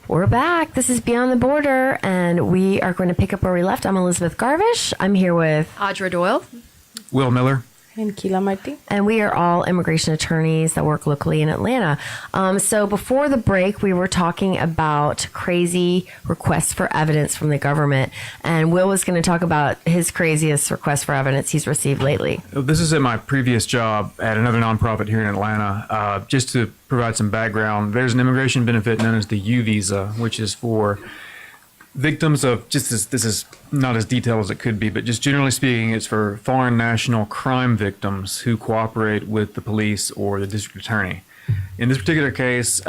We're back. This is Beyond the Border, and we are going to pick up where we left. I'm Elizabeth Garvish. I'm here with Audra Doyle. Will Miller. And Kila Marti. And we are all immigration attorneys that work locally in Atlanta. So before the break, we were talking about crazy requests for evidence from the government. And Will was going to talk about his craziest request for evidence he's received lately. This is at my previous job at another nonprofit here in Atlanta. Just to provide some background, there's an immigration benefit known as the U visa, which is for victims of, this is not as detailed as it could be, but just generally speaking, it's for foreign national crime victims who cooperate with the police or the district attorney. In this particular case,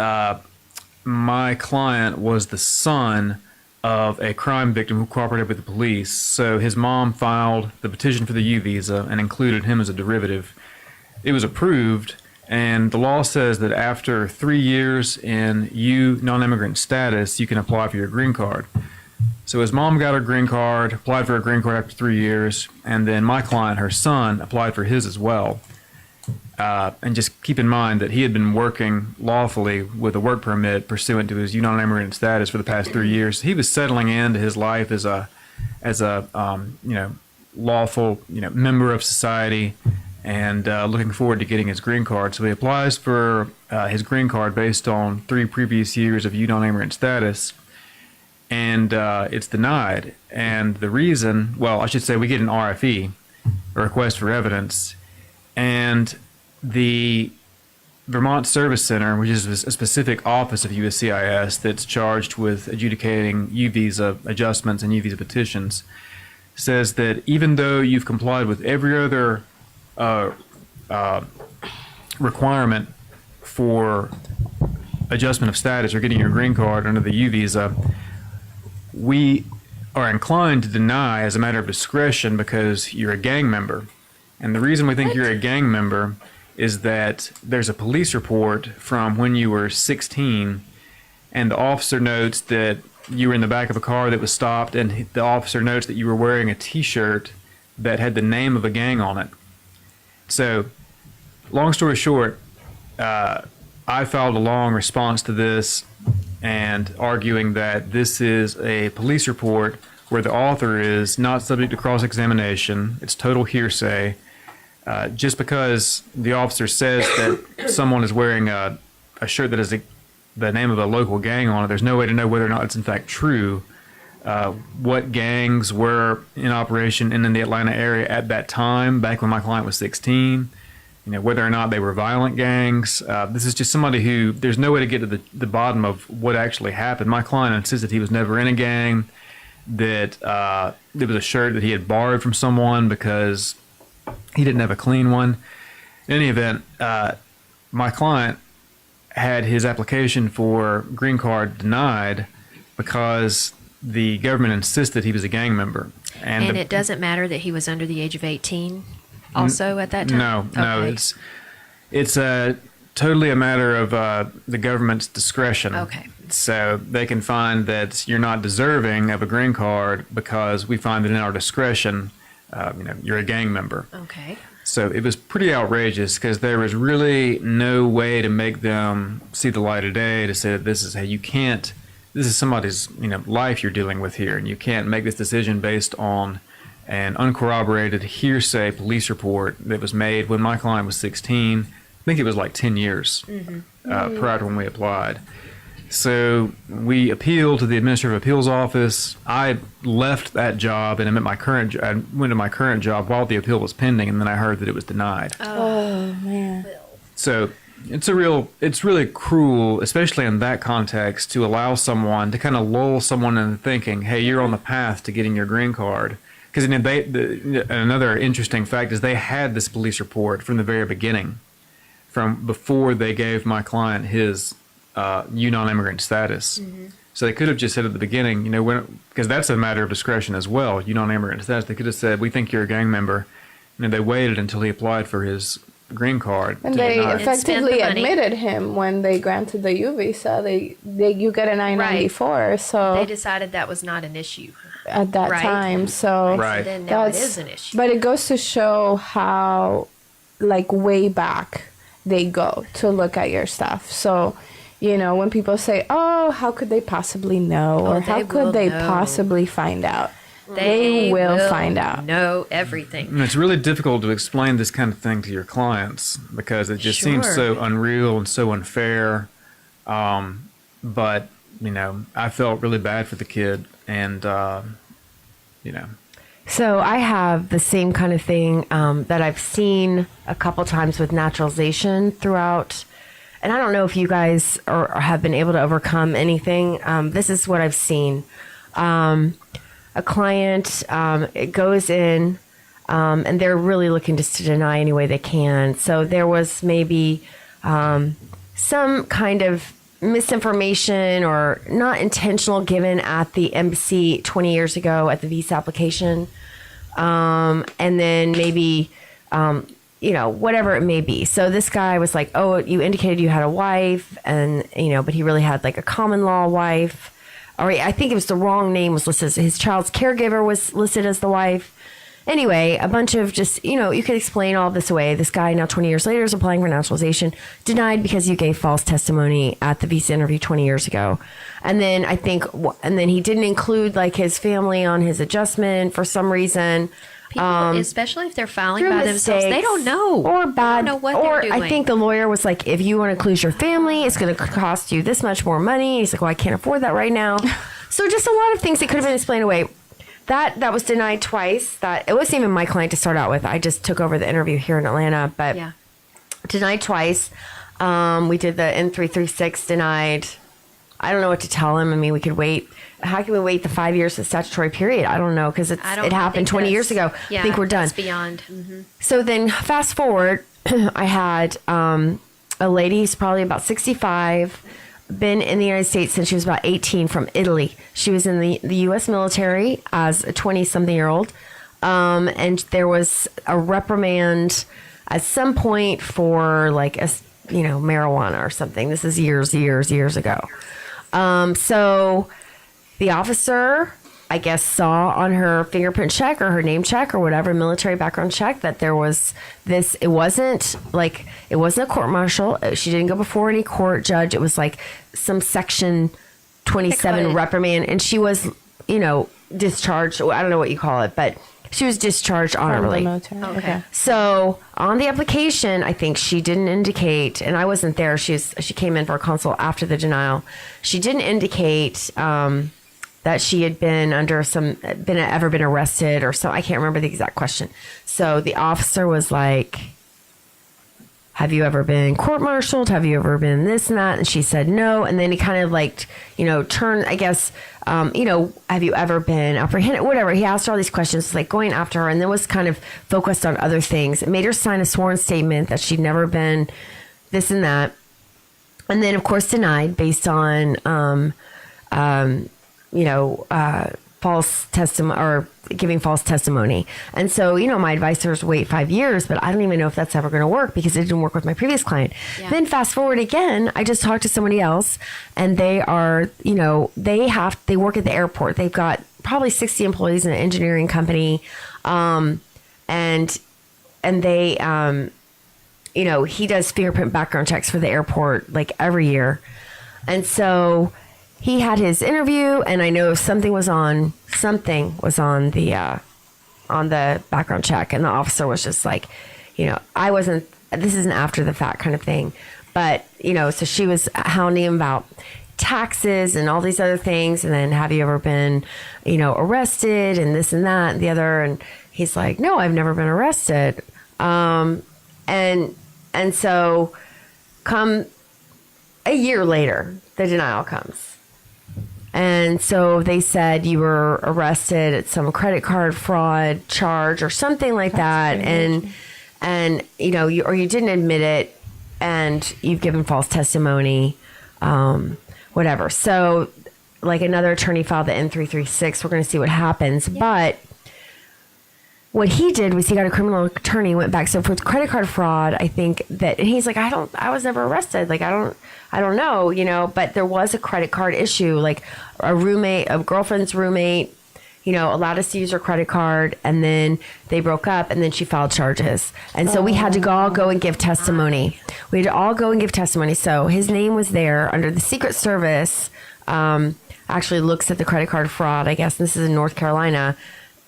my client was the son of a crime victim who cooperated with the police. So his mom filed the petition for the U visa and included him as a derivative. It was approved, and the law says that after 3 years in U non-immigrant status, you can apply for your green card. So his mom got her green card, applied for a green card after 3 years, and then my client, her son, applied for his as well. And just keep in mind that he had been working lawfully with a work permit pursuant to his U non-immigrant status for the past 3 years. He was settling into his life as a lawful member of society, and looking forward to getting his green card. So he applies for his green card based on 3 previous years of U non-immigrant status, and it's denied. And the reason, well, I should say we get an RFE, a request for evidence, and the Vermont Service Center, which is a specific office of USCIS that's charged with adjudicating U visa adjustments and U visa petitions, says that even though you've complied with every other requirement for adjustment of status or getting your green card under the U visa, we are inclined to deny as a matter of discretion because you're a gang member. And the reason we think you're a gang member is that there's a police report from when you were 16, and the officer notes that you were in the back of a car that was stopped, and the officer notes that you were wearing a T-shirt that had the name of a gang on it. So, long story short, I filed a long response to this and arguing that this is a police report where the author is not subject to cross-examination. It's total hearsay. Just because the officer says that someone is wearing a shirt that has the name of a local gang on it, there's no way to know whether or not it's in fact true. What gangs were in operation in the Atlanta area at that time, back when my client was 16, whether or not they were violent gangs. This is just somebody who, there's no way to get to the bottom of what actually happened. My client insisted he was never in a gang, that it was a shirt that he had borrowed from someone because he didn't have a clean one. In any event, my client had his application for green card denied because the government insisted he was a gang member. And it doesn't matter that he was under the age of 18 also at that time? No, Okay. it's totally a matter of the government's discretion. Okay. So they can find that you're not deserving of a green card because we find that in our discretion, you're a gang member. Okay. So it was pretty outrageous because there was really no way to make them see the light of day to say that this is somebody's life you're dealing with here, and you can't make this decision based on an uncorroborated hearsay police report that was made when my client was 16. I think it was like 10 years prior to when we applied. So we appealed to the Administrative Appeals Office. I left that job and I went to my current job while the appeal was pending, and then I heard that it was denied. Oh, man. So it's really cruel, especially in that context, to allow someone to kind of lull someone into thinking, hey, you're on the path to getting your green card. Because another interesting fact is they had this police report from the very beginning, from before they gave my client his U non-immigrant status. Mm-hmm. So they could have just said at the beginning, because that's a matter of discretion as well, U non-immigrant status. They could have said, we think you're a gang member. And they waited until he applied for his green card. And they effectively admitted him when they granted the U visa. You get an I-94, right. So they decided that was not an issue at that time. So right. Then now it is an issue. But it goes to show how, way back they go to look at your stuff. So You know, when people say, "Oh, how could they possibly know?" or "How could they possibly find out?" They will find out. Know everything. And it's really difficult to explain this kind of thing to your clients because it just seems so unreal and so unfair. But, you know, I felt really bad for the kid and, you know. So I have the same kind of thing that I've seen a couple times with naturalization throughout. And I don't know if you guys have been able to overcome anything. This is what I've seen. A client it goes in and they're really looking just to deny any way they can. So there was maybe some kind of misinformation or not intentional given at the embassy 20 years ago at the visa application. And then maybe, you know, whatever it may be. So this guy was like, oh, you indicated you had a wife and, you know, but he really had like a common law wife. Or I think it was the wrong name was listed. His child's caregiver was listed as the wife. Anyway, a bunch of just, you know, you could explain all this away. This guy now 20 years later is applying for naturalization, denied because you gave false testimony at the visa interview 20 years ago. And then I think, and then he didn't include like his family on his adjustment for some reason. People, especially if they're filing by themselves, they don't know. Or bad. They don't know what they're doing. I think the lawyer was like, if you want to include your family, it's going to cost you this much more money. He's like, well, I can't afford that right now. So just a lot of things that could have been explained away. That was denied twice. That it wasn't even my client to start out with. I just took over the interview here in Atlanta, but denied twice. We did the N336 denied. I don't know what to tell him. I mean, we could wait. How can we wait the 5 years of statutory period? I don't know because it happened 20 years ago. I think we're done. It's beyond. Mm-hmm. So then fast forward, I had a lady who's probably about 65, been in the United States since she was about 18 from Italy. She was in the U.S. military as a 20-something-year-old. And there was a reprimand at some point for like, marijuana or something. This is years ago. So the officer, I guess, saw on her fingerprint check or her name check or whatever, military background check, that there was this. It wasn't a court martial. She didn't go before any court judge. It was like some section 27 reprimand. And she was, discharged. I don't know what you call it, but she was discharged honorably. Okay. So on the application, I think she didn't indicate, and I wasn't there. She came in for a consult after the denial. She didn't indicate that she had been ever been arrested or so. I can't remember the exact question. So the officer was like, have you ever been court-martialed? Have you ever been this and that? And she said no. And then he kind of turned, I guess, have you ever been apprehended? Whatever. He asked her all these questions, like going after her, and then was kind of focused on other things. It made her sign a sworn statement that she'd never been this and that. And then, of course, denied based on, false testimony or giving false testimony. And so, my advisor is wait 5 years, but I don't even know if that's ever going to work because it didn't work with my previous client. Yeah. Then fast forward again, I just talked to somebody else and they are, they work at the airport. They've got probably 60 employees in an engineering company. And they, he does fingerprint background checks for the airport like every year. And so he had his interview, and I know something was on the background check, and the officer was just like, I wasn't. This is an after the fact kind of thing, but so she was hounding him about taxes and all these other things, and then have you ever been, arrested and this and that and the other, and he's like, no, I've never been arrested, and so come a year later, the denial comes. And so they said you were arrested at some credit card fraud charge or something like that. And you didn't admit it and you've given false testimony, whatever. So like another attorney filed the N336. We're going to see what happens. Yeah. But what he did was he got a criminal attorney, went back. So for credit card fraud, I think that, and he's like, I was never arrested. Like, I don't know, but there was a credit card issue, like a girlfriend's roommate allowed us to use her credit card, and then they broke up, and then she filed charges. And so we had to all go and give testimony. We had to all go and give testimony. So his name was there under the Secret Service, actually looks at the credit card fraud, I guess. This is in North Carolina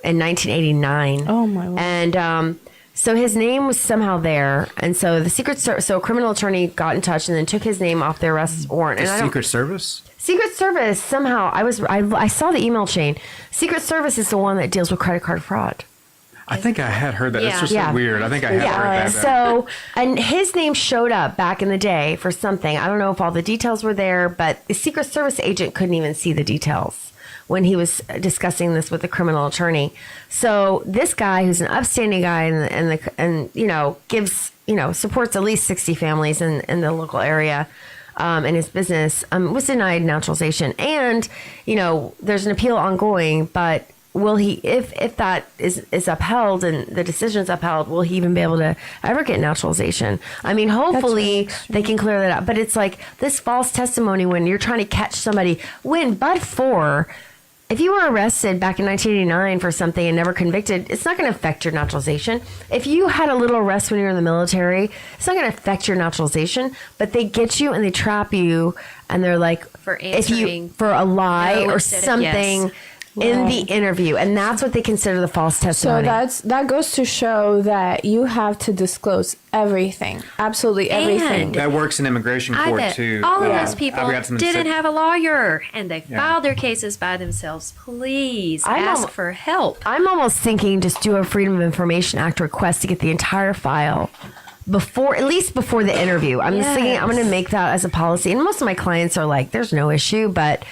in 1989. Oh, my Lord. And so his name was somehow there. And so the so a criminal attorney got in touch and then took his name off the arrest warrant. The And Secret Service? Secret Service, somehow, I saw the email chain. Secret Service is the one that deals with credit card fraud. I think I had heard that. Yeah. It's just Yeah. so weird. I think I had heard that. So, and his name showed up back in the day for something. I don't know if all the details were there, but the Secret Service agent couldn't even see the details when he was discussing this with the criminal attorney. So this guy, who's an upstanding guy, and gives supports at least 60 families in the local area. In his business, was denied naturalization, and there's an appeal ongoing. But will he, if that is upheld and the decision is upheld, will he even be able to ever get naturalization? I mean, hopefully they can clear that up. But it's like this false testimony when you're trying to catch somebody. If you were arrested back in 1989 for something and never convicted, it's not going to affect your naturalization. If you had a little arrest when you were in the military, it's not going to affect your naturalization. But they get you and they trap you, and they're like, For answering for a lie no or instead of something yes. in the interview, and that's what they consider the false testimony. So that goes to show that you have to disclose everything, absolutely everything. And That works in immigration I court bet too. all of Yeah. those people I've got some didn't insta- have a lawyer, and they Yeah. filed their cases by themselves. Please I'm ask al- for help. I'm almost thinking just do a Freedom of Information Act request to get the entire file at least before the interview. I'm just thinking I'm going to make that as a policy. And most of my clients are like, there's no issue, but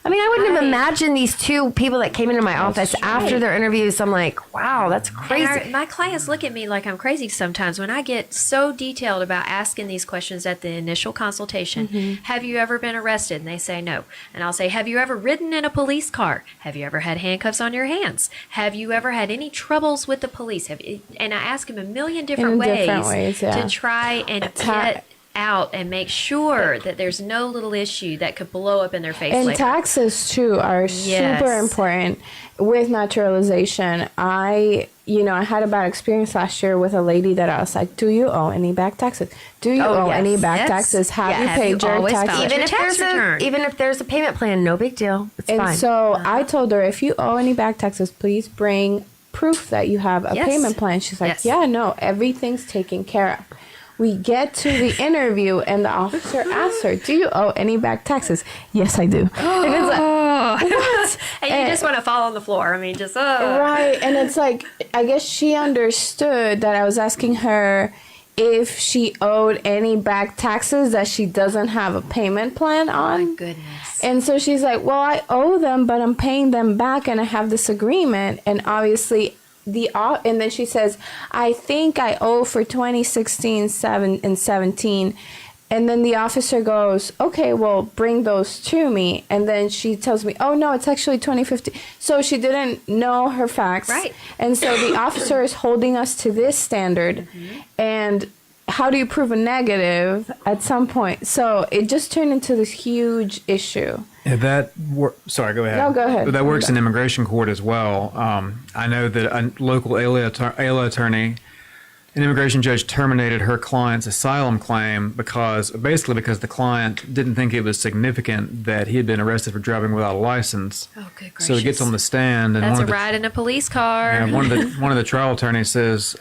I mean, I wouldn't have imagined these two people that came into my office after their interviews. I'm like, wow, that's crazy. My clients look at me like I'm crazy sometimes when I get so detailed about asking these questions at the initial consultation. Mm-hmm. Have you ever been arrested? And they say no. And I'll say, have you ever ridden in a police car? Have you ever had handcuffs on your hands? Have you ever had any troubles with the police? And I ask them a million different ways yeah. to try and get out and make sure that there's no little issue that could blow up in their face And later. taxes too are super important with naturalization. I had a bad experience last year with a lady that I was like, do you owe any back taxes? Do you owe any back taxes? Have you paid your taxes? Even if there's a payment plan, no big deal. It's fine. And so I told her, if you owe any back taxes, please bring proof that you have a payment plan. She's like, yeah, no, everything's taken care of. We get to the interview and the officer asks her, do you owe any back taxes? Yes, I do. And it's like, what? And you just want to fall on the floor. I mean, just, Right. And it's like, I guess she understood that I was asking her if she owed any back taxes that she doesn't have a payment plan on. Oh, my goodness. And so she's like, well, I owe them, but I'm paying them back and I have this agreement. And obviously, and then she says, I think I owe for 2016, 17. And then the officer goes, okay, well, bring those to me. And then she tells me, oh, no, it's actually 2015. So she didn't know her facts. Right. And so the officer is holding us to this standard. And how do you prove a negative at some point? So it just turned into this huge issue. Yeah, sorry, go ahead. No, go ahead. But that works in immigration court as well. I know that a local ALA attorney, an immigration judge, terminated her client's asylum claim because the client didn't think it was significant that he had been arrested for driving without a license. Oh, good gracious. So he gets on the stand, and That's a ride in a police car. one of the trial attorneys says,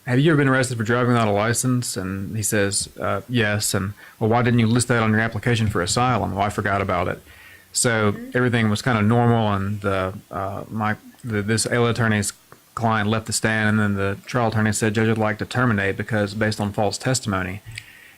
have you ever been arrested for driving without a license? And he says, yes. And, well, why didn't you list that on your application for asylum? Well, I forgot about it. So everything was kind of normal, and this ALA attorney's client left the stand, and then the trial attorney said, Judge, I'd like to terminate because based on false testimony.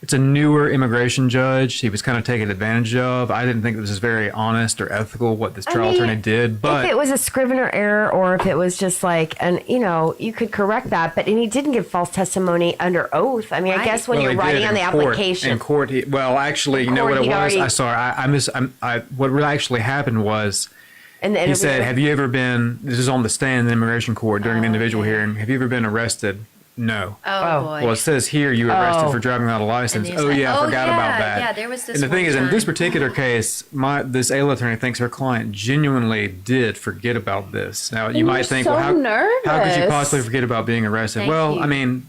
It's a newer immigration judge. He was kind of taken advantage of. I didn't think this was very honest or ethical what this trial attorney did. But if it was a Scrivener error, or if it was just like, you could correct that. But he didn't give false testimony under oath. I mean, I guess when you're writing on the application. In court, you know what it was? What really actually happened was, he said, have you ever been, this is on the stand in the immigration court during an individual hearing, have you ever been arrested No. Oh, boy. Well, it says here you were arrested for driving without a license. And he's Oh, like, yeah, I forgot about that. Yeah, there was this. And the thing one is, in this time. particular case, this ALA attorney thinks her client genuinely did forget about this. Now, you might think, so well, how could you nervous. possibly forget about being arrested? Thank well, you. I mean,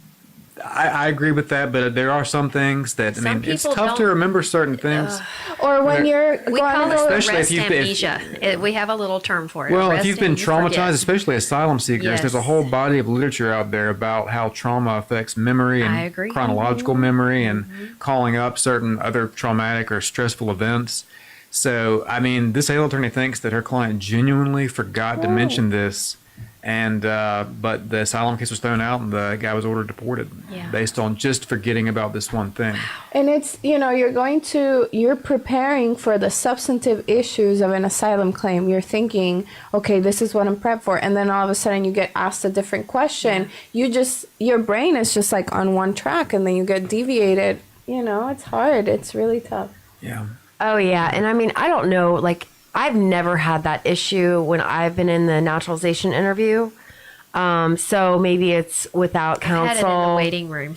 I agree with that, but there are some things that, Some I mean, it's people tough to don't- remember certain things. Or when you're We going call to it go, Especially if arrest you've been- amnesia. We have a little term for it. Well, if Arrest you've been and you forget. traumatized, especially asylum seekers, Yes. there's a whole body of literature out there about how trauma affects memory I and agree. chronological memory and calling up certain other traumatic or stressful events. So, I mean, this ALA attorney thinks that her client genuinely forgot to mention this, and but the asylum case was thrown out and the guy was ordered deported Yeah. based on just forgetting about this one thing. and it's, you're preparing for the substantive issues of an asylum claim. You're thinking, okay, this is what I'm prepped for. And then all of a sudden you get asked a different question. Your brain is just like on one track and then you get deviated. It's hard. It's really tough. Yeah. Oh, yeah. And I mean, I don't know, like, I've never had that issue when I've been in the naturalization interview. So maybe it's without I had it in the counsel. waiting room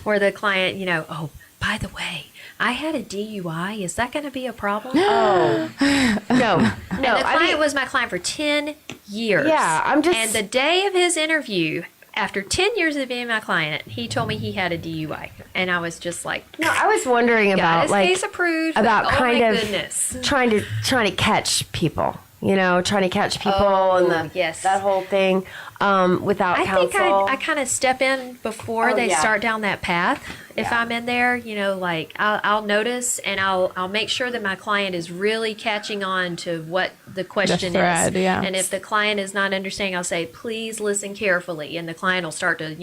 where the client, oh, by the way, I had a DUI. Is that going to be a problem? No, And the I client mean, was my client for 10 years. Yeah, I'm just- And the day of his interview, after 10 years of being my client, he told me he had a DUI. And I was just like, no, I was wondering got about his like case approved. about oh kind my of goodness. trying to catch people. Trying to catch people Oh, and yes. that whole thing without I counsel. think I kind of step in before Oh, they yeah. start down that path. If Yeah. I'm in there, like I'll notice and I'll make sure that my client is really catching on to what the question thread, is. yeah. And if the client is not understanding, I'll say, please listen carefully. And the client will start to,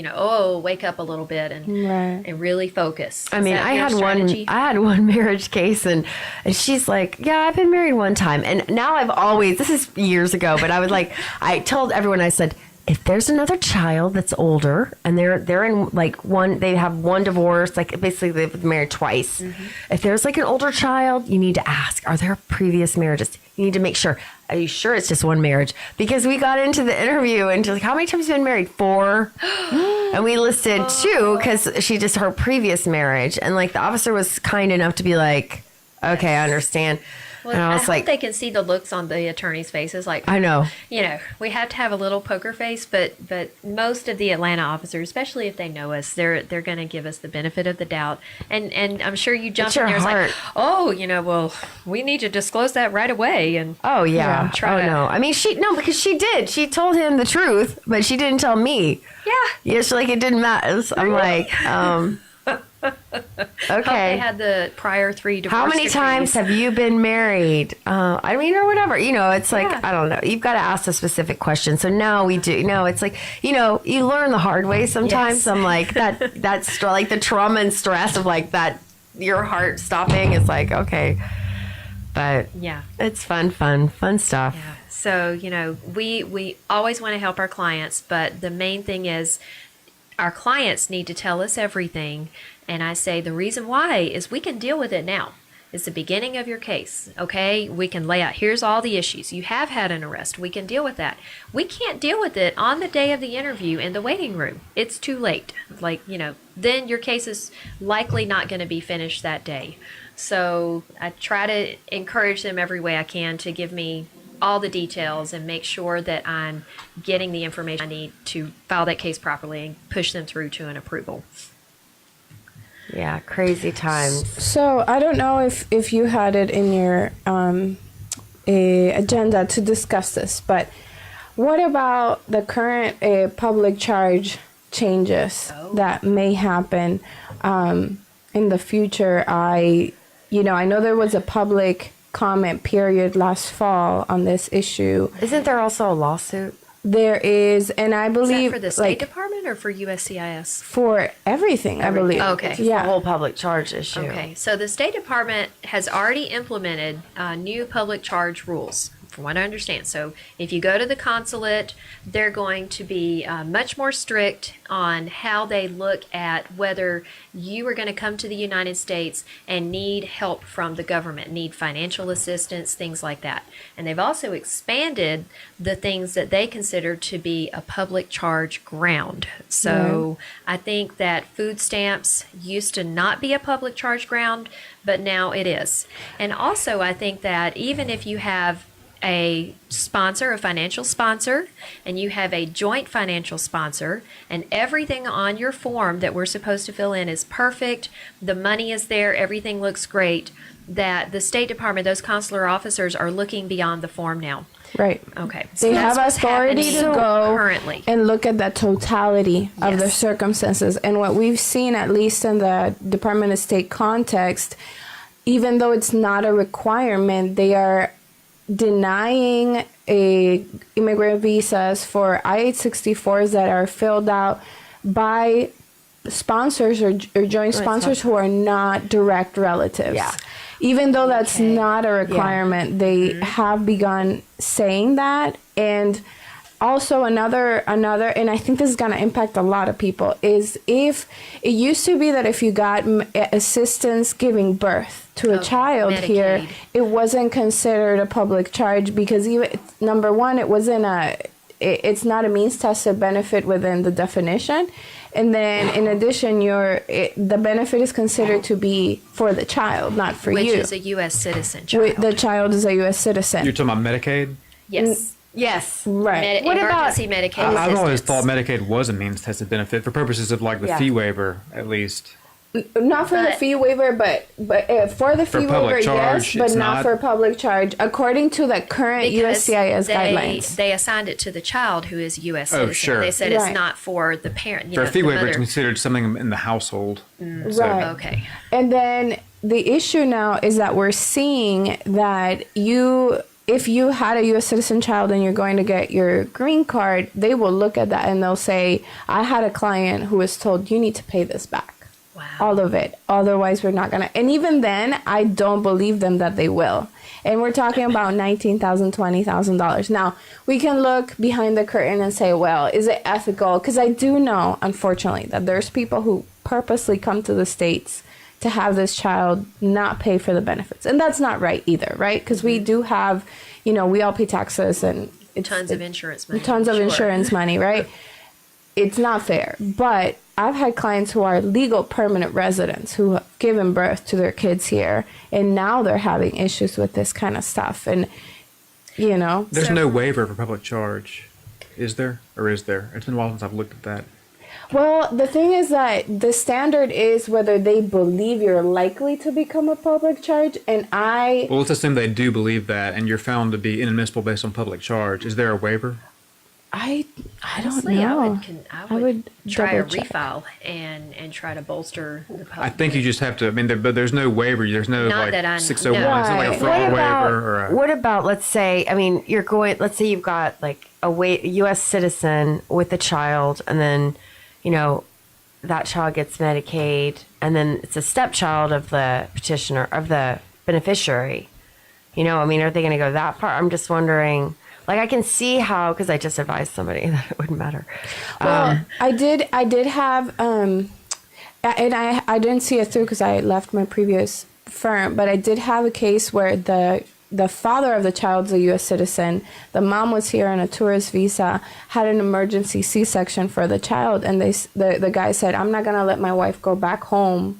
wake up a little bit and Right. and really focus. I Is mean, that I your had strategy? one marriage case, and she's like, "Yeah, I've been married one time," and now I've always. This is years ago, but I was like, I told everyone, I said, if there's another child that's older and they're in like they have one divorce, like basically they've been married twice. Mm-hmm. If there's like an older child, you need to ask, are there previous marriages? You need to make sure. Are you sure it's just one marriage? Because we got into the interview and she's like, how many times have you been married? 4. And we listed 2 because she just her previous marriage. And like the officer was kind enough to be like, okay, I understand. Well, and I was hope like, they can see the looks on the attorney's faces. Like, I know. we have to have a little poker face, but most of the Atlanta officers, especially if they know us, they're going to give us the benefit of the doubt. And I'm sure you jump It's in your there and heart. like, oh, well, we need to disclose that right away. And Oh yeah. Try oh to- no. I mean, because she did. She told him the truth, but she didn't tell me. yeah, Yeah, so like it didn't matter. So I'm like, hope they okay. had the prior 3 divorce How many decrees. times have you been married? I mean, or whatever. It's like Yeah. I don't know. You've got to ask a specific question. So now we do. It's like you learn the hard way sometimes. Yes. I'm like that's like the trauma and stress of like that. Your heart stopping is like okay, but Yeah. it's fun stuff. Yeah. So, we always want to help our clients, but the main thing is our clients need to tell us everything. And I say the reason why is we can deal with it now. It's the beginning of your case. Okay. We can lay out, here's all the issues. You have had an arrest. We can deal with that. We can't deal with it on the day of the interview in the waiting room. It's too late. Like, then your case is likely not going to be finished that day. So I try to encourage them every way I can to give me all the details and make sure that I'm getting the information I need to file that case properly and push them through to an approval. Yeah, crazy times. So I don't know if you had it in your agenda to discuss this, but what about the current public charge changes that may happen in the future? I know there was a public comment period last fall on this issue. Isn't there also a lawsuit? There is, and I Is believe that for the State Department or for USCIS? for everything, I believe. Okay. The Yeah. whole public charge issue. Okay, so the State Department has already implemented new public charge rules. from what I understand. So if you go to the consulate, they're going to be much more strict on how they look at whether you are going to come to the United States and need help from the government, need financial assistance, things like that. And they've also expanded the things that they consider to be a public charge ground. So I think that food stamps used to not be a public charge ground, but now it is. And also I think that even if you have a sponsor, a financial sponsor, and you have a joint financial sponsor, and everything on your form that we're supposed to fill in is perfect, the money is there, everything looks great, that the State Department, those consular officers are looking beyond the form now. Right. Okay. So They that's have what's authority to happening go currently. and look at the totality of the Yes. circumstances. And what we've seen, at least in the Department of State context, even though it's not a requirement, they are denying immigrant visas for I-864s that are filled out by sponsors or joint sponsors who are not direct relatives. Yeah. Even though that's Okay. not a requirement, they have begun saying that. And also another, and I think this is going to impact a lot of people, is if it used to be that if you got assistance giving birth to a child here, Medicaid. it wasn't considered a public charge because even, number one, it's not a means tested benefit within the definition. And then in addition, the benefit is considered to be for the child, not for Which you. is a U.S. citizen child. The child is a U.S. citizen. You're talking about Medicaid? Yes. Yes. Right. What about- emergency Medicaid I've always assistance. thought Medicaid was a means tested benefit for purposes of like the Yeah. fee waiver, at least. Not for the But- fee waiver, but for the For fee public waiver, charge, yes, but it's not not? for public charge, according to the current Because USCIS they, guidelines. They assigned it to the child who is a U.S. Oh, citizen. sure. They said Right. it's not for the parent. For a fee the waiver, it's mother. considered something in the household. So- Right. Okay. And then the issue now is that we're seeing that if you had a U.S. citizen child and you're going to get your green card, they will look at that and they'll say, I had a client who was told, you need to pay this back. Wow. All of it. Otherwise, we're not going to. And even then, I don't believe them that they will. And we're talking about $19,000, $20,000. Now, we can look behind the curtain and say, well, is it ethical? Because I do know, unfortunately, that there's people who purposely come to the States to have this child not pay for the benefits. And that's not right either, right? Because we do have, we all pay taxes and Tons of insurance money. Tons of Sure. insurance money, right? It's not fair. But I've had clients who are legal permanent residents who have given birth to their kids here, and now they're having issues with this kind of stuff. And, There's So- no waiver for public charge, is there? Or is there? It's been a while since I've looked at that. Well, the thing is that the standard is whether they believe you're likely to become a public charge. And Well, let's assume they do believe that, and you're found to be inadmissible based on public charge. Is there a waiver? I don't Honestly, know. I would try a double check. refile and try to bolster the public. I think you just have to. I mean, but there's no waiver. There's no Not that I like know. 601. It's not like a Right. fraud What about, waiver or a. what about, let's say, let's say you've got like a U.S. citizen with a child, and then, that child gets Medicaid, and then it's a stepchild of the petitioner, of the beneficiary. Are they going to go that far? I'm just wondering. Like, I can see how, because I just advised somebody that it wouldn't matter. Well, I did have, and I didn't see it through because I left my previous firm, but I did have a case where the father of the child's a U.S. citizen. The mom was here on a tourist visa, had an emergency C-section for the child, and the guy said, I'm not going to let my wife go back home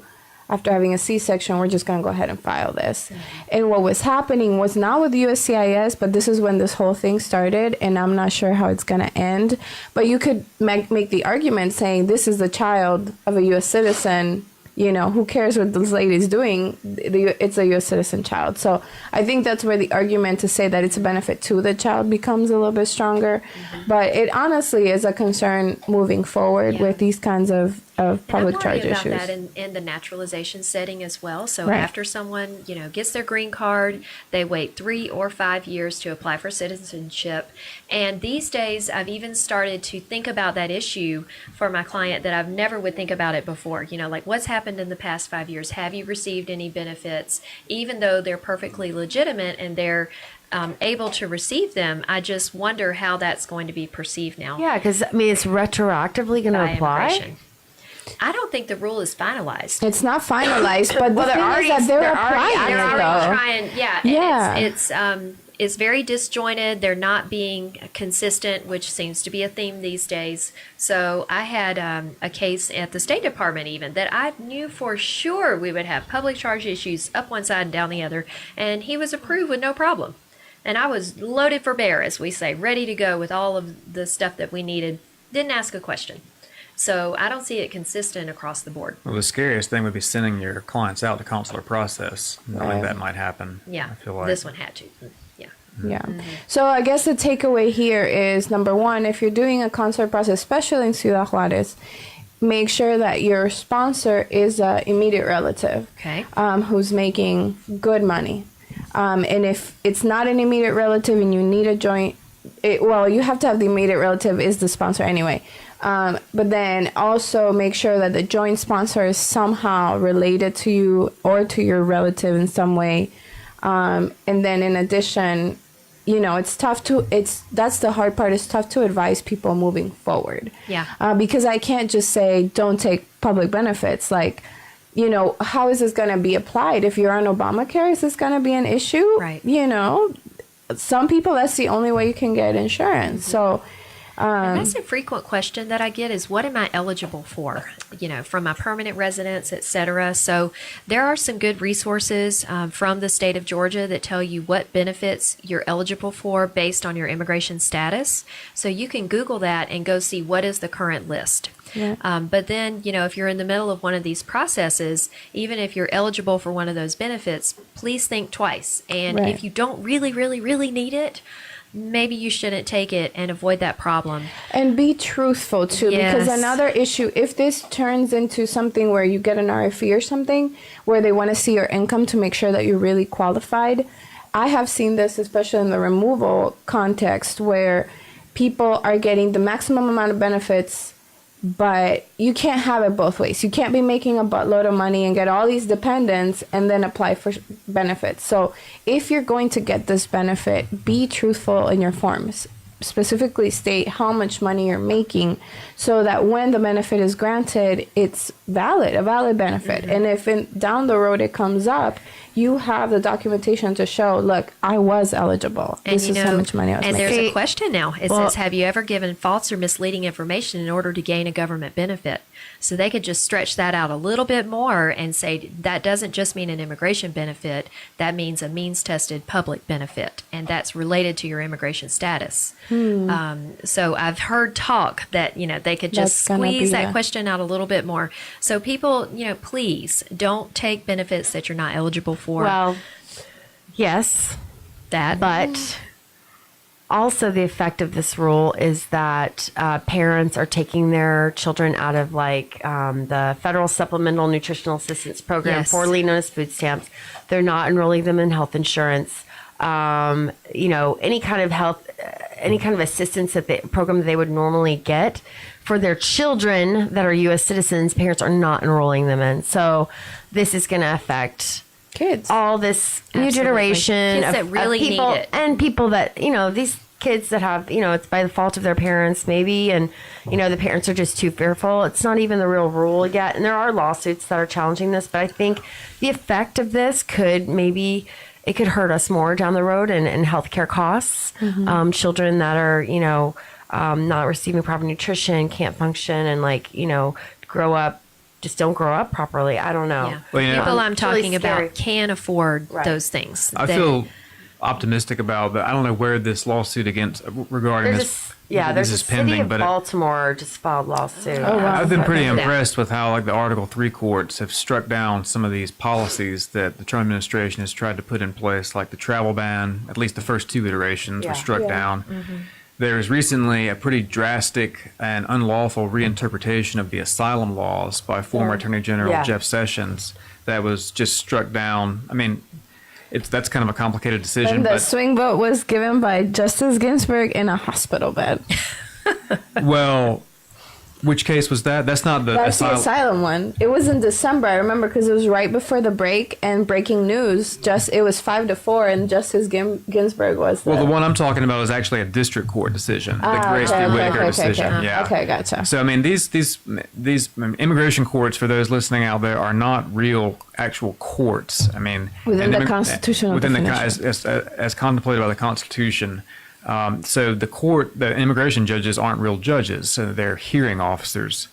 after having a C-section. We're just going to go ahead and file this. And what was happening was not with USCIS, but this is when this whole thing started, and I'm not sure how it's going to end. But you could make the argument saying this is the child of a U.S. citizen. Who cares what this lady's doing? It's a U.S. citizen child. So I think that's where the argument to say that it's a benefit to the child becomes a little bit stronger. But it honestly is a concern moving forward Yeah. with these kinds of public and I'm charge worried about issues. that in the naturalization setting as well. So Right. after someone, gets their green card, they wait 3 or 5 years to apply for citizenship. And these days, I've even started to think about that issue for my client that I've never would think about it before. Like what's happened in the past 5 years? Have you received any benefits, even though they're perfectly legitimate and they're able to receive them. I just wonder how that's going to be perceived now. Yeah, because I mean, it's retroactively going to by apply. immigration. I don't think the rule is finalized. It's not finalized, but Well, the they're thing already- is that they're they're already- applying They're it, already though. trying, yeah. Yeah. And it's very disjointed. They're not being consistent, which seems to be a theme these days. So I had a case at the State Department even that I knew for sure we would have public charge issues up one side and down the other, and he was approved with no problem. And I was loaded for bear, as we say, ready to go with all of the stuff that we needed. Didn't ask a question. So I don't see it consistent across the board. Well, the scariest thing would be sending your clients out to consular process, knowing Right. that might happen. Yeah, I feel like this one had to. Yeah. Yeah. So I guess the takeaway here is, number one, if you're doing a consular process, especially in Ciudad Juarez, make sure that your sponsor is an immediate relative, Okay. who's making good money. And if it's not an immediate relative and you need a joint, you have to have the immediate relative is the sponsor anyway. But then also make sure that the joint sponsor is somehow related to you or to your relative in some way. And then in addition, it's tough that's the hard part. It's tough to advise people moving forward. Yeah. Because I can't just say, don't take public benefits. Like, how is this going to be applied? If you're on Obamacare, is this going to be an issue? Right. Some people, that's the only way you can get insurance. So, And that's a frequent question that I get is, what am I eligible for? From my permanent residence, et cetera. So there are some good resources from the state of Georgia that tell you what benefits you're eligible for based on your immigration status. So you can Google that and go see what is the current list. Yeah. But then, if you're in the middle of one of these processes, even if you're eligible for one of those benefits, please think twice. And Right. if you don't really, really, really need it, maybe you shouldn't take it and avoid that problem. and be truthful too, because Yes. another issue, if this turns into something where you get an RFE or something where they want to see your income to make sure that you're really qualified, I have seen this especially in the removal context where people are getting the maximum amount of benefits, but you can't have it both ways. You can't be making a buttload of money and get all these dependents and then apply for benefits. So if you're going to get this benefit, be truthful in your forms. Specifically state how much money you're making so that when the benefit is granted, it's a valid benefit. And if down the road it comes up, you have the documentation to show, look, I was eligible. This is how much money I was and making. there's a question now. It says, have you ever given false or misleading information in order to gain a government benefit? So they could just stretch that out a little bit more and say that doesn't just mean an immigration benefit. That means a means-tested public benefit, and that's related to your immigration status. So I've heard talk that, they could just That's gonna squeeze be that question out a little bit more. So people, please don't take benefits that you're not eligible for. Well, yes, that. but also the effect of this rule is that parents are taking their children out of the federal supplemental nutritional assistance program, Yes. formerly known as food stamps. They're not enrolling them in health insurance. Any kind of assistance program that they would normally get for their children that are U.S. citizens, parents are not enrolling them in. So this is going to affect Kids. all this new Absolutely. generation Kids that really of people need it. and people that these kids that have it's by the fault of their parents maybe, and the parents are just too fearful. It's not even the real rule yet, and there are lawsuits that are challenging this, but I think the effect of this could hurt us more down the road in healthcare costs. Children that are not receiving proper nutrition, can't function, and don't grow up properly. I don't know. Yeah. Well, People I'm It's really talking scary. about can't afford those things. I feel optimistic about that. I don't know where this lawsuit regarding There's this a is city pending, of but Baltimore just filed lawsuit. Oh, wow. I've been pretty Yeah. impressed with how the Article 3 courts have struck down some of these policies that the Trump administration has tried to put in place, like the travel ban. At least the first two iterations were struck down. There was recently a pretty drastic and unlawful reinterpretation of the asylum laws by former Attorney General Yeah. Jeff Sessions that was just struck down. I mean, that's kind of a complicated decision, And the but swing vote was given by Justice Ginsburg in a hospital bed. well, Which case was that? That's not the That's the asylum one. It was in December. I remember because it was right before the break and breaking news. It was 5-4, and Justice Ginsburg was Well, the one I'm talking about is actually a district court decision, the Grace v. Whitaker decision. Yeah. Okay, gotcha. So I mean, these immigration courts, for those listening out there, are not real actual courts. I mean, within the constitutional definition. As contemplated by the Constitution. So the immigration judges aren't real judges, so they're hearing officers.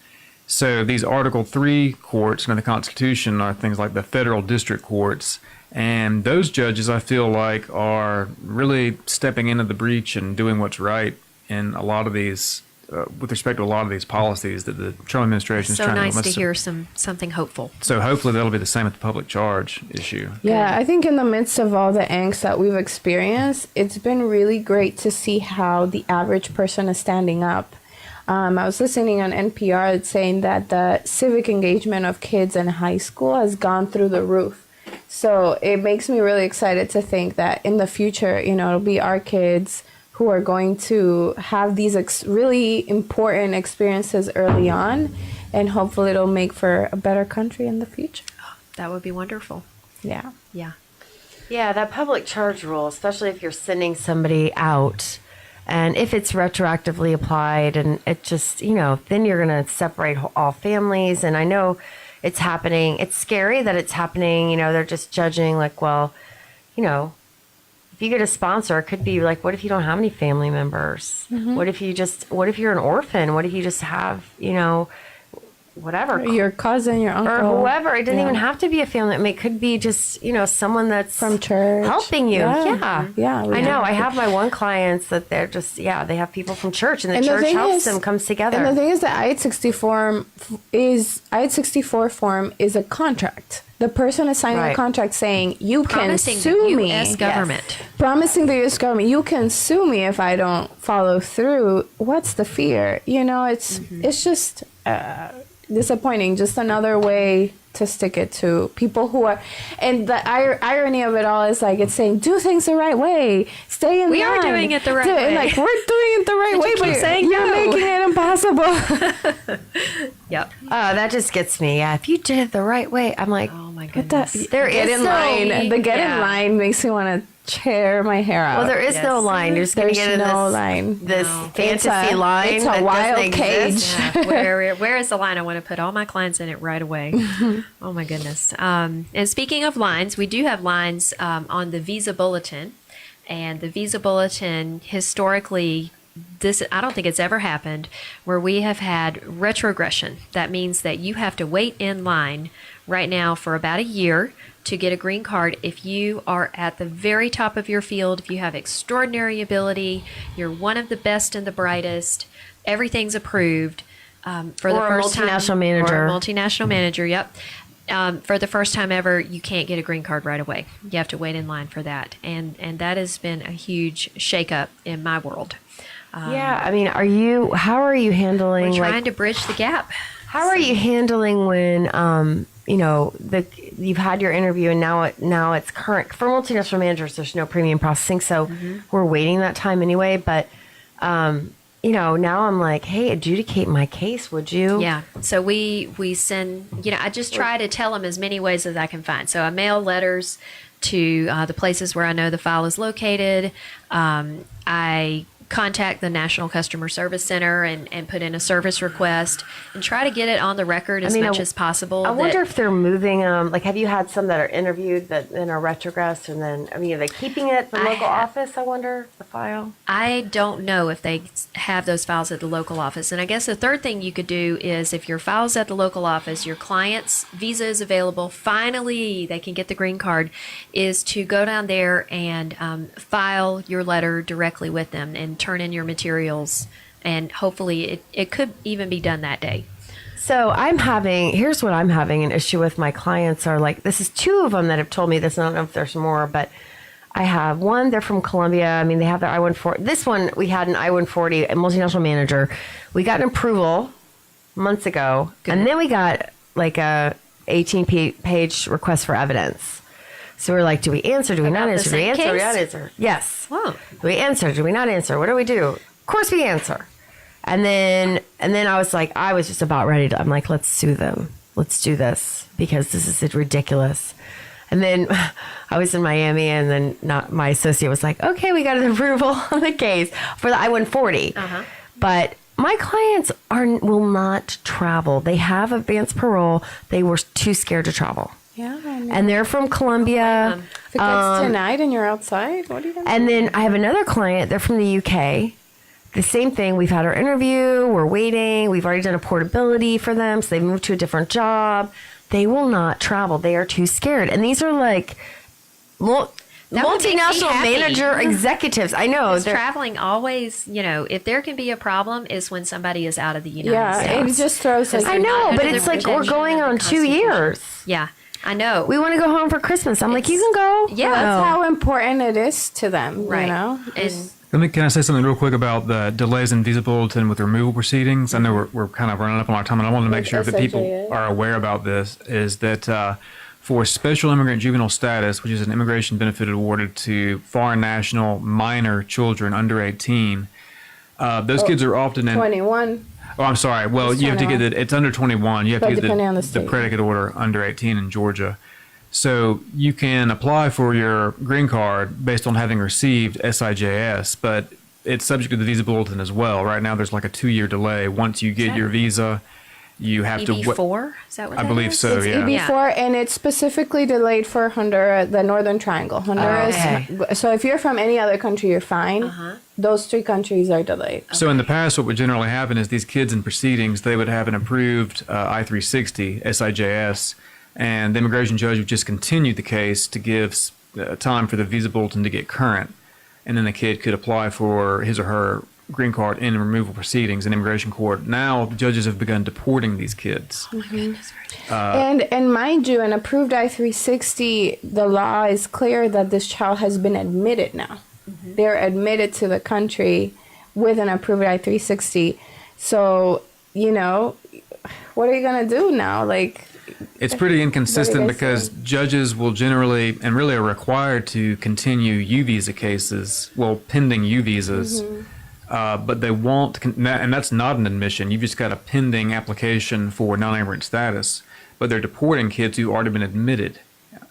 So these Article 3 courts under the Constitution are things like the federal district courts, and those judges, I feel like, are really stepping into the breach and doing what's right in a lot of these, with respect to a lot of these policies that the Trump administration is trying to implement. So nice to hear something hopeful. So hopefully that'll be the same with the public charge issue. Yeah, I think in the midst of all the angst that we've experienced, it's been really great to see how the average person is standing up. I was listening on NPR saying that the civic engagement of kids in high school has gone through the roof. So it makes me really excited to think that in the future, it'll be our kids who are going to have these really important experiences early on, and hopefully it'll make for a better country in the future. That would be wonderful. Yeah. Yeah. Yeah, that public charge rule, especially if you're sending somebody out, and if it's retroactively applied, and it just, then you're going to separate all families. And I know it's happening. It's scary that it's happening. They're just judging like, well, if you get a sponsor, it could be like, what if you don't have any family members? Mm-hmm. What if you're an orphan? What if you just have, whatever. Your cousin, your uncle. Or whoever. It doesn't even have to be a family. I mean, it could be just, someone that's from church helping you. Yeah. I know. I have my one clients that they're just, they have people from church, and the church helps them, comes together. And the thing is that I-864 form is a contract. The person is signing a contract saying, you can sue me. U.S. government. Yes. Promising the U.S. government, you can sue me if I don't follow through. What's the fear? It's just disappointing. Just another way to stick it to people who are, and the irony of it all is like it's saying do things the right way, stay in line. We are doing it the right way. Like we're doing it the right way, but you're making it impossible. Yep. That just gets me. Yeah, if you did it the right way, I'm like, oh my goodness. There is in line. The get in line makes me want to tear my hair out. Well, there is no line. You're just going to get in this fantasy line. It's a wild cage. Yeah. Where is the line? I want to put all my clients in it right away. Oh my goodness. And speaking of lines, we do have lines on the Visa Bulletin. And the Visa Bulletin, historically, I don't think it's ever happened where we have had retrogression. That means that you have to wait in line right now for about a year to get a green card. If you are at the very top of your field, if you have extraordinary ability, you're one of the best and the brightest, everything's approved for the first time. Or a multinational manager, yep. For the first time ever, you can't get a green card right away. You have to wait in line for that. And that has been a huge shakeup in my world. I mean, how are you handling? We're trying to bridge the gap. How are you handling when, you've had your interview and now it's current for multinational managers? There's no premium processing, so we're waiting that time anyway. But now I'm like, hey, adjudicate my case, would you? Yeah. So we send. I just try to tell them as many ways as I can find. So I mail letters to the places where I know the file is located. I contact the National Customer Service Center and put in a service request and try to get it on the record as much as possible. I wonder if they're moving them. Like, have you had some that are interviewed that then are retrogressed, and then, are they keeping it for local office, I wonder, the file? I don't know if they have those files at the local office. And I guess the third thing you could do is if your file's at the local office, your client's visa is available, finally they can get the green card, is to go down there and file your letter directly with them and turn in your materials, and hopefully it could even be done that day. So here's what I'm having an issue with. My clients are like, this is two of them that have told me this, and I don't know if there's more, but I have one, they're from Colombia. I mean, they have their I-140. This one, we had an I-140, a multinational manager. We got an approval months ago, and then we got like a 18-page request for evidence. So we're like, do we answer? Do we not answer? Do we answer? Do we not answer? Yes. Whoa. Do we answer? Do we not answer? What do we do? Of course we answer. And then I was just about ready to, I'm like, let's sue them. Let's do this because this is ridiculous. And then I was in Miami, and then my associate was like, okay, we got an approval on the case for the I-140. But my clients will not travel. They have advanced parole. They were too scared to travel. Yeah. And they're from Colombia. If it gets tonight and you're outside, what are you going to do? And then I have another client. They're from the UK. The same thing. We've had our interview. We're waiting. We've already done a portability for them. So they moved to a different job. They will not travel. They are too scared. And these are like multinational manager executives. I know. Traveling always, if there can be a problem is when somebody is out of the United States. It just throws us. I know, but it's like we're going on 2 years. Yeah, I know. We want to go home for Christmas. I'm like, you can go. Yeah. That's how important it is to them, Right. you know? Can I say something real quick about the delays in visa bulletin with removal proceedings? I know we're kind of running up on our time, and I wanted to make sure that people are aware about this, is that for special immigrant juvenile status, which is an immigration benefit awarded to foreign national minor children under 18, those kids are often in... 21. Oh, I'm sorry. Well, you have to get it. It's under 21. You have to get the predicate order under 18 in Georgia. So you can apply for your green card based on having received SIJS, but it's subject to the visa bulletin as well. Right now, there's like a 2-year delay. Once you get your visa, you have to... EB4? Is that what I believe is? so, It's yeah. EB4, and it's specifically delayed for Honduras, the Northern Triangle. Honduras. So if you're from any other country, you're fine. Those 3 countries are delayed. So in the past, what would generally happen is these kids in proceedings, they would have an approved I-360, SIJS, and the immigration judge would just continue the case to give time for the visa bulletin to get current. And then the kid could apply for his or her green card in removal proceedings in immigration court. Now, the judges have begun deporting these kids. And mind you, an approved I-360, the law is clear that this child has been admitted now. They're admitted to the country with an approved I-360. So, what are you going to do now? Like... It's pretty inconsistent because judges will generally and really are required to continue U visa cases, pending U visas, but they won't, and that's not an admission. You've just got a pending application for non-immigrant status, but they're deporting kids who already been admitted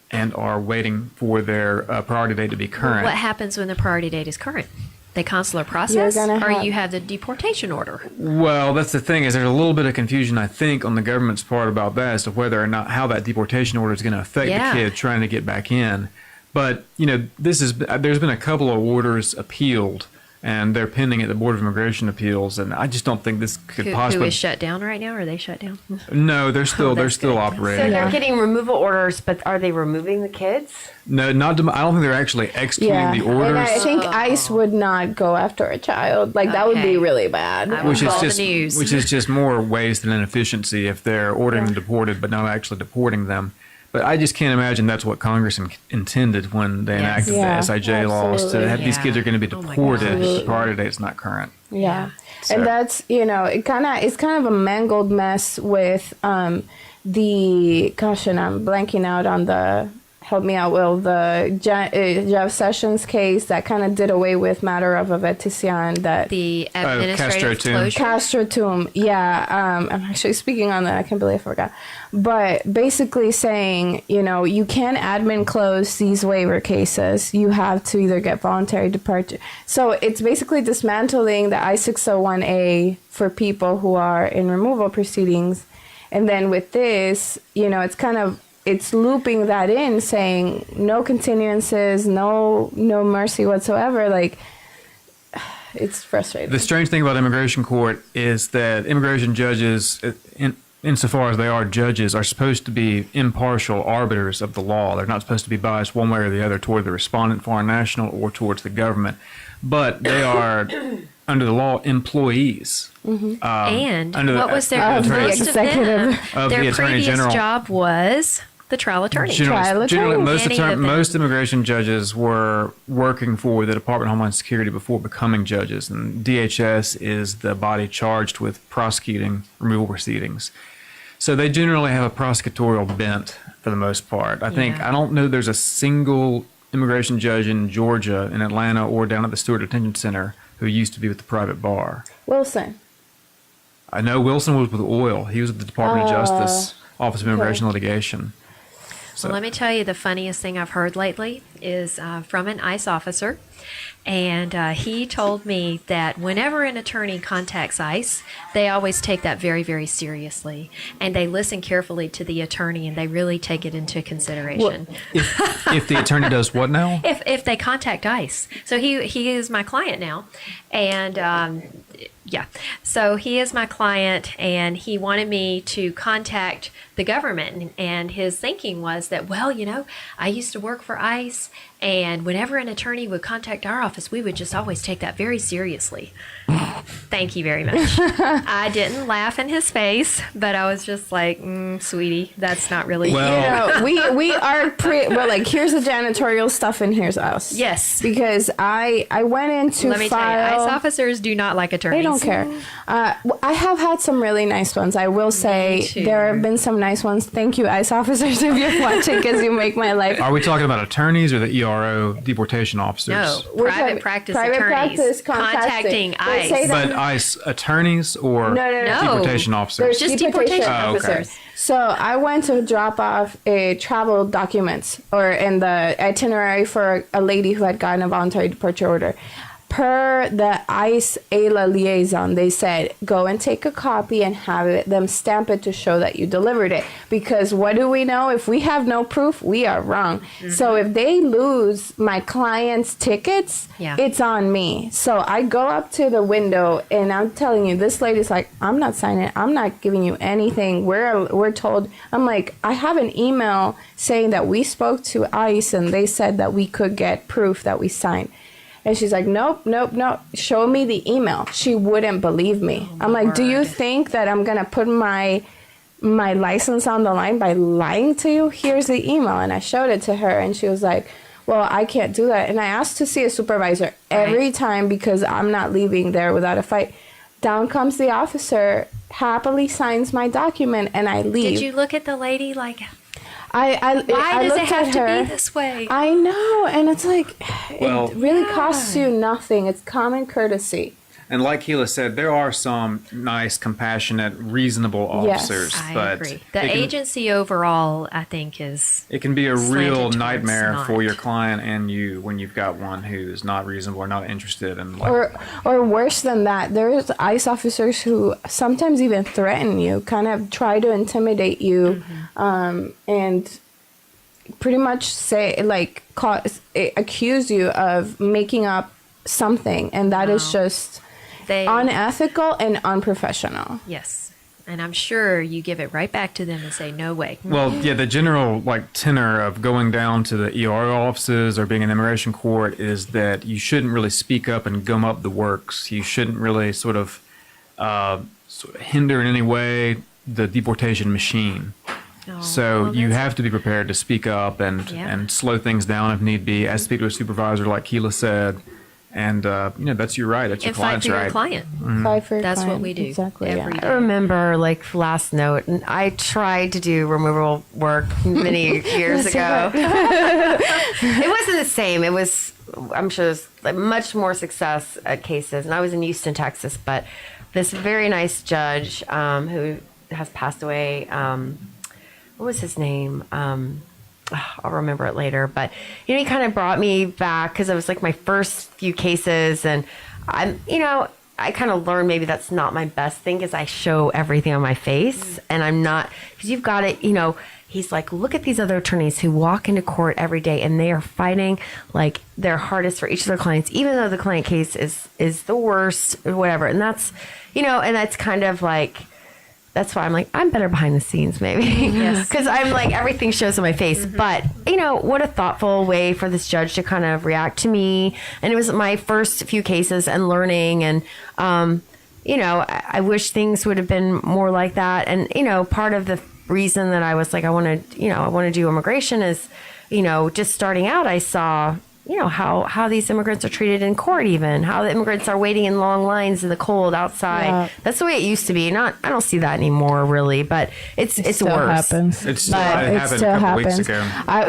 and are waiting for their priority date to be current. What happens when the priority date is current? The consular process, or you have the deportation order? Well, that's the thing, is there's a little bit of confusion, I think, on the government's part about that as to whether or not how that deportation order is going to affect the kid trying to get back in. But, there's been a couple of orders appealed, and they're pending at the Board of Immigration Appeals, and I just don't think this could possibly... Who is shut down right now? Are they shut down? No, they're still So operating. they're getting removal orders, but are they removing the kids? No, I don't think they're actually executing the orders. And I think ICE would not go after a child. Like, that would be really bad. Which is just more waste and inefficiency if they're ordering them deported but not actually deporting them. But I just can't imagine that's what Congress intended when they enacted the SIJ laws, to have these kids are going to be deported if the priority date's not current. Yeah. So. And that's, it's kind of a mangled mess with and I'm blanking out on the... Help me out, Will. The Jeff Sessions case that kind of did away with matter of Avetician, that the administrative closure. Castro Tomb. Yeah, I'm actually speaking on that. I can't believe I forgot. But basically saying, you can't admin close these waiver cases. You have to either get voluntary departure. So it's basically dismantling the I-601A for people who are in removal proceedings. And then with this, it's looping that in, saying no continuances, no mercy whatsoever. Like, it's frustrating. The strange thing about immigration court is that immigration judges, insofar as they are judges, are supposed to be impartial arbiters of the law. They're not supposed to be biased one way or the other toward the respondent, foreign national, or towards the government. But they are, under the law, employees. And what was their most of them? Their previous job was the trial attorney. Generally, most immigration judges were working for the Department of Homeland Security before becoming judges, and DHS is the body charged with prosecuting removal proceedings. So they generally have a prosecutorial bent for the most part. I don't know there's a single immigration judge in Georgia, in Atlanta, or down at the Stewart Detention Center who used to be with the private bar. Wilson. I know Wilson was with oil. He was at the Department of Justice, Office of Immigration Litigation. So. Well, let me tell you, the funniest thing I've heard lately is from an ICE officer. And he told me that whenever an attorney contacts ICE, they always take that very, very seriously. And they listen carefully to the attorney and they really take it into consideration. If the attorney does what now? If they contact ICE. So he is my client now. And yeah, so he is my client and he wanted me to contact the government. And his thinking was that, well, you know, I used to work for ICE. And whenever an attorney would contact our office, we would just always take that very seriously. Thank you very much. I didn't laugh in his face, but I was just like, sweetie, that's not really Well, we are we're like, here's the janitorial stuff and here's us. Yes. Because I went into Let me tell you, ICE officers do not like attorneys. They don't care. I have had some really nice ones. I will say there have been some nice ones. Thank you, ICE officers, if you're watching, because you make my life. Are we talking about attorneys or the ERO deportation officers? No, private practice attorneys contacting ICE. But ICE attorneys or No. deportation officers? Just deportation officers. Okay. So I went to drop off a travel documents or in the itinerary for a lady who had gotten a voluntary departure order. Per the ICE ALA liaison, they said, go and take a copy and have them stamp it to show that you delivered it. Because what do we know? If we have no proof, we are wrong. Mm-hmm. So if they lose my client's tickets, it's on me. So I go up to the window and I'm telling you, this lady's like, I'm not signing it. I'm not giving you anything. We're told, I'm like, I have an email saying that we spoke to ICE and they said that we could get proof that we signed. And she's like, nope. Show me the email. She wouldn't believe me. I'm like, do you think that I'm going to put my license on the line by lying to you? Here's the email. And I showed it to her and she was like, well, I can't do that. And I asked to see a supervisor every time because I'm not leaving there without a fight. Down comes the officer, happily signs my document, and I leave. Did you look at the lady like... Why does it have to be this way? I know, and it's like, it really costs you nothing. It's common courtesy. And like Keila said, there are some nice, compassionate, reasonable officers. I but agree. The agency overall, I think, is... It can be a real nightmare for your client and you when you've got one who's not reasonable or not interested in... Or worse than that, there's ICE officers who sometimes even threaten you, kind of try to intimidate you, and pretty much say, like, accuse you of making up something. And that is just... unethical and unprofessional. Yes. And I'm sure you give it right back to them and say, no way. Well, yeah, the general tenor of going down to the ERO offices or being in immigration court is that you shouldn't really speak up and gum up the works. You shouldn't really sort of hinder in any way the deportation machine. So you have to be prepared to speak up and slow things down if need be. As speak to a supervisor, like Keila said. And, that's your right. That's your client's right. And fight for your client. Mm-hmm. Fight for your That's client. what we do exactly, every day. I remember, last note, and I tried to do removal work many years ago. It wasn't the same. It was, I'm sure, there's much more success at cases. And I was in Houston, Texas, but this very nice judge who has passed away, what was his name? I'll remember it later, but he kind of brought me back because it was my first few cases, and I kind of learned maybe that's not my best thing because I show everything on my face, and I'm not, because you've got it, he's like, look at these other attorneys who walk into court every day and they are fighting their hardest for each of their clients, even though the client case is the worst or whatever, and that's, and that's kind of that's why I'm better behind the scenes, maybe. Yes. Because I'm everything shows on my face. Mm-hmm. But, what a thoughtful way for this judge to kind of react to me. And it was my first few cases and learning. And, I wish things would have been more like that. And, part of the reason that I was I want to do immigration is, just starting out, I saw, how these immigrants are treated in court, even how the immigrants are waiting in long lines in the cold outside. Yeah. That's the way it used to be. I don't see that anymore, really, but it's still worse. It still happened a couple weeks ago.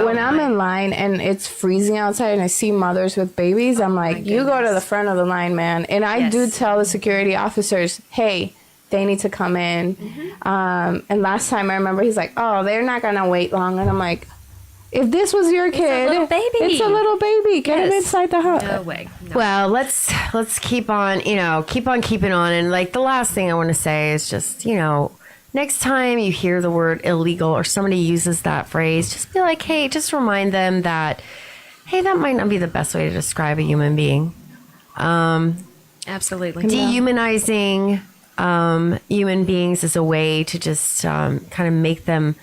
When I'm in line and it's freezing outside and I see mothers with babies, I'm like, you go to the front of the line, man. And I do tell the security officers, hey, they need to come in. And last time I remember he's like, oh, they're not going to wait long. And I'm like, if this was your kid, it's a little baby. Get him inside the house. No way. No. Well, let's keep on, keep on keeping on. And like the last thing I want to say is just, next time you hear the word illegal or somebody uses that phrase, just be like, hey, just remind them that, hey, that might not be the best way to describe a human being. Absolutely. Dehumanizing human beings is a way to just kind of make the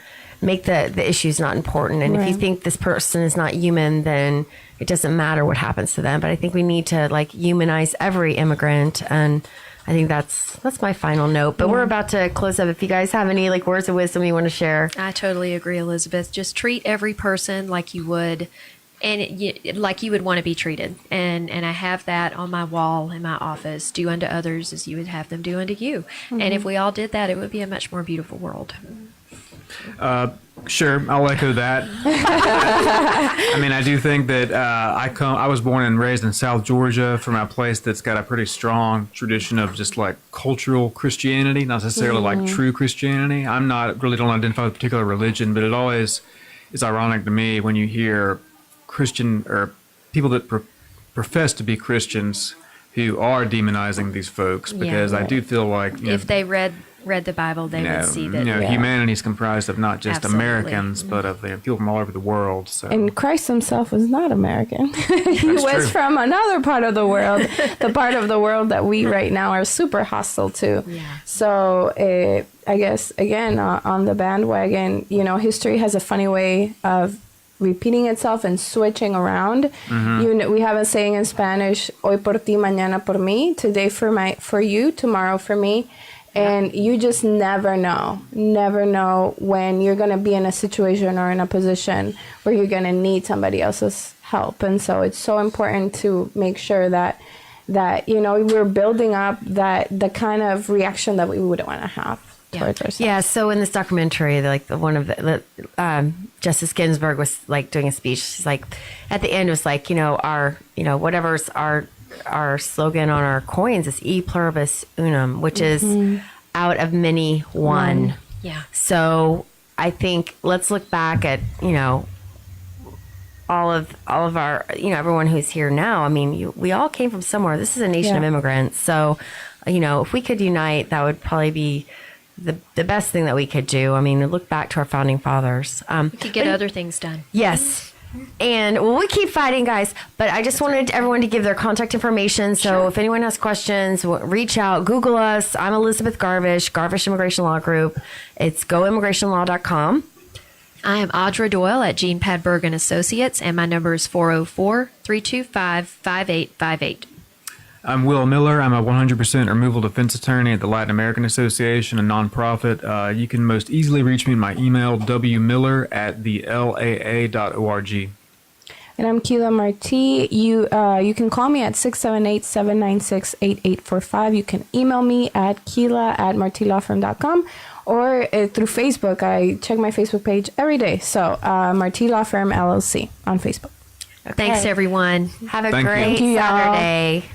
issues not important. And if you think this person is not human, then it doesn't matter what happens to them. But I think we need to like humanize every immigrant. And I think that's my final note. But we're about to close up. If you guys have any like words of wisdom you want to share. I totally agree, Elizabeth. Just treat every person like you would. Like you would want to be treated. And I have that on my wall in my office. Do unto others as you would have them do unto you. And if we all did that, it would be a much more beautiful world. Sure, I'll echo that. I mean, I do think that I was born and raised in South Georgia from a place that's got a pretty strong tradition of just like cultural Christianity, not necessarily like true Christianity. I'm not really don't identify with a particular religion, but it always is ironic to me when you hear Christian or people that profess to be Christians who are demonizing these folks, because I do feel like if they read the Bible, they would see that humanity is comprised of not just Absolutely. Americans, but of people from all over the world. So. And Christ himself was not American. He was from another part of the world, the part of the world that we right now are super hostile to. Yeah. So I guess, again, on the bandwagon, history has a funny way of repeating itself and switching around. We have a saying in Spanish, hoy por ti, mañana por mí, today for you, tomorrow for me. And you just never know when you're going to be in a situation or in a position where you're going to need somebody else's help. And so it's so important to make sure that we're building up the kind of reaction that we wouldn't want to have towards ourselves. Yeah. So in this documentary, like Justice Ginsburg was like doing a speech. She's like, at the end, it was like, whatever's our slogan on our coins is e pluribus unum, which is out of many one. Yeah. So I think let's look back at all of our everyone who's here now. I mean, we all came from somewhere. This is a nation of immigrants. So if we could unite, that would probably be the best thing that we could do. I mean, look back to our founding fathers. We could get other things done. Yes. And we keep fighting, guys. But I just wanted everyone to give their contact information. So if anyone has questions, reach out. Google us. I'm Elizabeth Garvish, Garvish Immigration Law Group. It's goimmigrationlaw.com. I am Audra Doyle at Gene Padberg and Associates, and my number is 404-325-5858. I'm Will Miller. I'm a 100% removal defense attorney at the Latin American Association, a nonprofit. You can most easily reach me in my email, wmiller@thelaa.org. And I'm Keila Marti. You can call me at 678-796-8845. You can email me at keila@martilawfirm.com or through Facebook. I check my Facebook page every day. So Marti Law Firm LLC on Facebook. Thanks, everyone. Have a Thank you. great Thank you, y'all. Saturday.